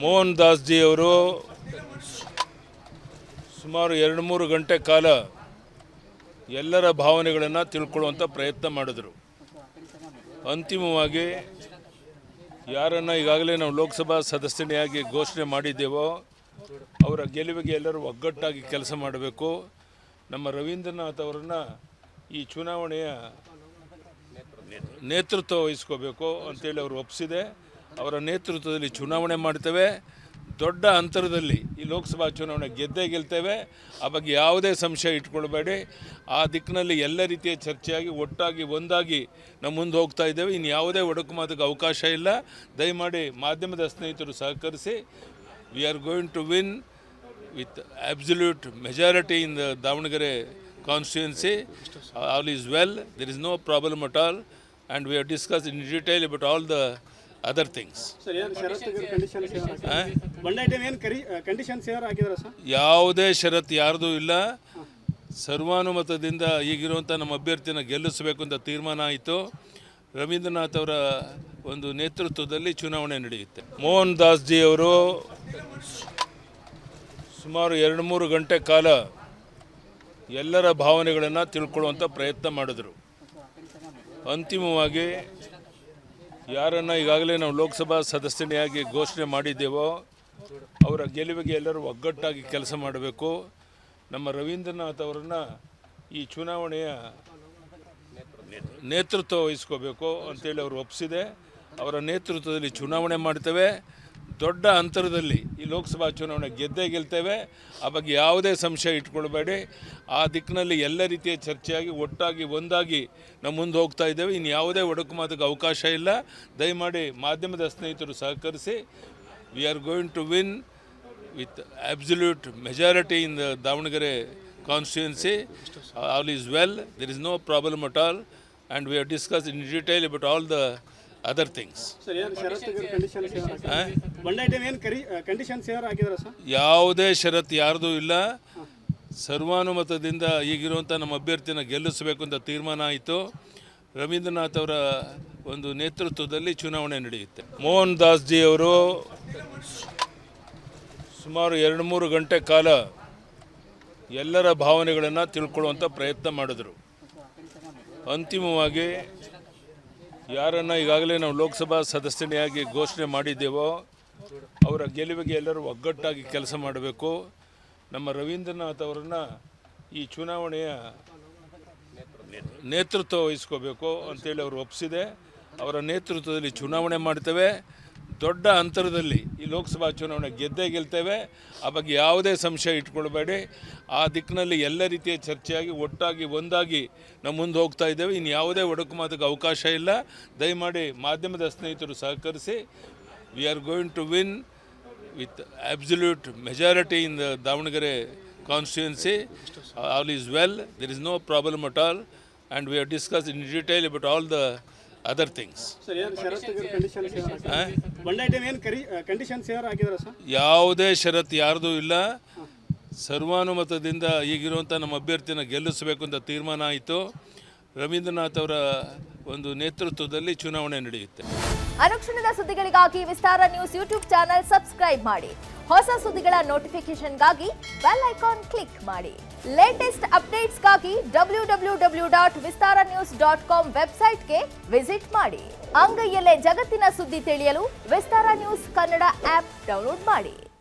Mohan Das G ಅವರು ಸುಮಾರು 2-3 ಗಂಟೆ ಕಾಲ ಎಲ್ಲರ ಭಾವನೆಗಳನ್ನು ತಿಳ್ಕೊಳ್ಳುವಂಥ ಪ್ರಯತ್ನ ಮಾಡಿದರು. ಅಂತಿಮವಾಗಿ ಯಾರನ್ನು ಈಗಾಗಲೇ ನಾವು ಲೋಕಸಭಾ ಸದಸ್ಯನಿಯಾಗಿ ಘೋಷಣೆ ಮಾಡಿದ್ದೇವೋ ಅವರ ಗೆಲುವಿಗೆ ಎಲ್ಲರೂ ಒಗ್ಗಟ್ಟಾಗಿ ಕೆಲಸ ಮಾಡಬೇಕು. ನಮ್ಮ ರವೀಂದ್ರನಾಥ್ ಅವರನ್ನು ಈ ಚುನಾವಣೆಯ ನೇತೃತ್ವ ವಹಿಸ್ಕೋಬೇಕು ಅಂತೇಳಿ ಅವರು ಒಪ್ಪಿಸಿದೆ. ಅವರ ನೇತೃತ್ವದಲ್ಲಿ ಚುನಾವಣೆ ಮಾಡ್ತೇವೆ. ದೊಡ್ಡ ಅಂತರದಲ್ಲಿ ಈ ಲೋಕಸಭಾ ಚುನಾವಣೆ ಗೆಲ್ತೇವೆ. ಆ ಬಗ್ಗೆ ಯಾವುದೇ ಸಂಶಯ ಇಟ್ಕೊಳ್ಬೇಡಿ. ಆ ದಿಕ್ಕಿನಲ್ಲಿ ಎಲ್ಲ ರೀತಿಯ ಚರ್ಚೆಯಾಗಿ ಒಟ್ಟಾಗಿ ಒಂದಾಗಿ ನಾವು ಮುಂದೆ ಹೋಗ್ತಾ ಇದ್ದೇವೆ. ಇನ್ನು ಯಾವುದೇ ಒಡಕು ಮಾತಿಗೆ ಅವಕಾಶ ಇಲ್ಲ. ದಯಮಾಡಿ ಮಾಧ್ಯಮದ ಸ್ನೇಹಿತರು ಸಹಕರಿಸಿ. We are going to win with absolute majority in the Davanagere constituency. All is well, there is no problem at all, and we have discussed in detail about all the other things. ಯಾವುದೇ ಷರತ್ತು ಯಾರ್ದು ಇಲ್ಲ. ಸರ್ವಾನುಮತದಿಂದ ಈಗಿರುವಂಥ ನಮ್ಮ ಅಭ್ಯರ್ಥಿನ ಗೆಲ್ಲಿಸಬೇಕು ಅಂತ ತೀರ್ಮಾನ ಆಯಿತು. ರವೀಂದ್ರನಾಥ್ ಅವರ ಒಂದು ನೇತೃತ್ವದಲ್ಲಿ ಚುನಾವಣೆ ನಡೆಯುತ್ತೆ. ಮೋಹನ್ ದಾಸ್ ಜಿ ಅವರು ಸುಮಾರು 2-3 ಗಂಟೆ ಕಾಲ ಎಲ್ಲರ ಭಾವನೆಗಳನ್ನು ತಿಳ್ಕೊಳ್ಳುವಂಥ ಪ್ರಯತ್ನ ಮಾಡಿದರು. ಅಂತಿಮವಾಗಿ ಯಾರನ್ನು ಈಗಾಗಲೇ ನಾವು ಲೋಕಸಭಾ ಸದಸ್ಯನಿಯಾಗಿ ಘೋಷಣೆ ಮಾಡಿದ್ದೇವೋ ಅವರ ಗೆಲುವಿಗೆ ಎಲ್ಲರೂ ಒಗ್ಗಟ್ಟಾಗಿ ಕೆಲಸ ಮಾಡಬೇಕು. ನಮ್ಮ ರವೀಂದ್ರನಾಥ್ ಅವರನ್ನು ಈ ಚುನಾವಣೆಯ ನೇತೃತ್ವ ವಹಿಸ್ಕೋಬೇಕು ಅಂತೇಳಿ ಅವರು ಒಪ್ಪಿಸಿದೆ. ಅವರ ನೇತೃತ್ವದಲ್ಲಿ ಚುನಾವಣೆ ಮಾಡ್ತೇವೆ. ದೊಡ್ಡ ಅಂತರದಲ್ಲಿ ಈ ಲೋಕಸಭಾ ಚುನಾವಣೆ ಗೆಲ್ತೇವೆ. ಆ ಬಗ್ಗೆ ಯಾವುದೇ ಸಂಶಯ ಇಟ್ಕೊಳ್ಬೇಡಿ. ಆ ದಿಕ್ಕಿನಲ್ಲಿ ಎಲ್ಲ ರೀತಿಯ ಚರ್ಚೆಯಾಗಿ ಒಟ್ಟಾಗಿ ಒಂದಾಗಿ ನಾವು ಮುಂದೆ ಹೋಗ್ತಾ ಇದ್ದೇವೆ. ಇನ್ನು ಯಾವುದೇ ಒಡಕು ಮಾತಿಗೆ ಅವಕಾಶ ಇಲ್ಲ. ದಯಮಾಡಿ ಮಾಧ್ಯಮದ ಸ್ನೇಹಿತರು ಸಹಕರಿಸಿ. We are going to win with absolute majority in the Davanagere constituency. All is well, there is no problem at all, and we have discussed in detail about all the other things. ಯಾವುದೇ ಷರತ್ತು ಯಾರ್ದು ಇಲ್ಲ. ಸರ್ವಾನುಮತದಿಂದ ಈಗಿರುವಂಥ ನಮ್ಮ ಅಭ್ಯರ್ಥಿನ ಗೆಲ್ಲಿಸಬೇಕು ಅಂತ ತೀರ್ಮಾನ ಆಯಿತು. ರವೀಂದ್ರನಾಥ್ ಅವರ ಒಂದು ನೇತೃತ್ವದಲ್ಲಿ ಚುನಾವಣೆ ನಡೆಯುತ್ತೆ. ಮೋಹನ್ ದಾಸ್ ಜಿ ಅವರು ಸುಮಾರು 2-3 ಗಂಟೆ ಕಾಲ ಎಲ್ಲರ ಭಾವನೆಗಳನ್ನು ತಿಳ್ಕೊಳ್ಳುವಂಥ ಪ್ರಯತ್ನ ಮಾಡಿದರು. ಅಂತಿಮವಾಗಿ ಯಾರನ್ನು ಈಗಾಗಲೇ ನಾವು ಲೋಕಸಭಾ ಸದಸ್ಯನಿಯಾಗಿ ಘೋಷಣೆ ಮಾಡಿದ್ದೇವೋ ಅವರ ಗೆಲುವಿಗೆ ಎಲ್ಲರೂ ಒಗ್ಗಟ್ಟಾಗಿ ಕೆಲಸ ಮಾಡಬೇಕು. ನಮ್ಮ ರವೀಂದ್ರನಾಥ್ ಅವರನ್ನು ಈ ಚುನಾವಣೆಯ ನೇತೃತ್ವ ವಹಿಸ್ಕೋಬೇಕು ಅಂತೇಳಿ ಅವರು ಒಪ್ಪಿಸಿದೆ. ಅವರ ನೇತೃತ್ವದಲ್ಲಿ ಚುನಾವಣೆ ಮಾಡ್ತೇವೆ. ದೊಡ್ಡ ಅಂತರದಲ್ಲಿ ಈ ಲೋಕಸಭಾ ಚುನಾವಣೆ ಗೆಲ್ತೇವೆ. ಆ ಬಗ್ಗೆ ಯಾವುದೇ ಸಂಶಯ ಇಟ್ಕೊಳ್ಬೇಡಿ. ಆ ದಿಕ್ಕಿನಲ್ಲಿ ಎಲ್ಲ ರೀತಿಯ ಚರ್ಚೆಯಾಗಿ ಒಟ್ಟಾಗಿ ಒಂದಾಗಿ ನಾವು ಮುಂದೆ ಹೋಗ್ತಾ ಇದ್ದೇವೆ. ಇನ್ನು ಯಾವುದೇ ಒಡಕು ಮಾತಿಗೆ ಅವಕಾಶ ಇಲ್ಲ. ದಯಮಾಡಿ ಮಾಧ್ಯಮದ ಸ್ನೇಹಿತರು ಸಹಕರಿಸಿ. We are going to win with absolute majority in the Davanagere constituency. All is well, there is no problem at all, and we have discussed in detail about all the other things. ಯಾವುದೇ ಷರತ್ತು ಯಾರ್ದು ಇಲ್ಲ. ಸರ್ವಾನುಮತದಿಂದ ಈಗಿರುವಂಥ ನಮ್ಮ ಅಭ್ಯರ್ಥಿನ ಗೆಲ್ಲಿಸಬೇಕು ಅಂತ ತೀರ್ಮಾನ ಆಯಿತು. ರವೀಂದ್ರನಾಥ್ ಅವರ ಒಂದು ನೇತೃತ್ವದಲ್ಲಿ ಚುನಾವಣೆ ನಡೆಯುತ್ತೆ. ಅನುಕ್ಷಣದ ಸುದ್ದಿಗಳಿಗಾಗಿ ವಿಸ್ತಾರ ನ್ಯೂಸ್ ಯೂಟ್ಯೂಬ್ ಚಾನೆಲ್ ಸಬ್ಸ್ಕ್ರೈಬ್ ಮಾಡಿ. ಹೊಸ ಸುದ್ದಿಗಳ ನೋಟಿಫಿಕೇಶನ್ಗಾಗಿ ಬೆಲ್ ಐಕಾನ್ ಕ್ಲಿಕ್ ಮಾಡಿ. ಲೇಟೆಸ್ಟ್ ಅಪ್ಡೇಟ್ಸ್ಗಾಗಿ www.vistaranews.com ವೆಬ್ಸೈಟ್ಗೆ ವಿಸಿಟ್ ಮಾಡಿ. ಅಂಗೈಯಲ್ಲೇ ಜಗತ್ತಿನ ಸುದ್ದಿ ತಿಳಿಯಲು ವಿಸ್ತಾರ ನ್ಯೂಸ್ ಕನ್ನಡ ಆಪ್ ಡೌನ್ಲೋಡ್ ಮಾಡಿ.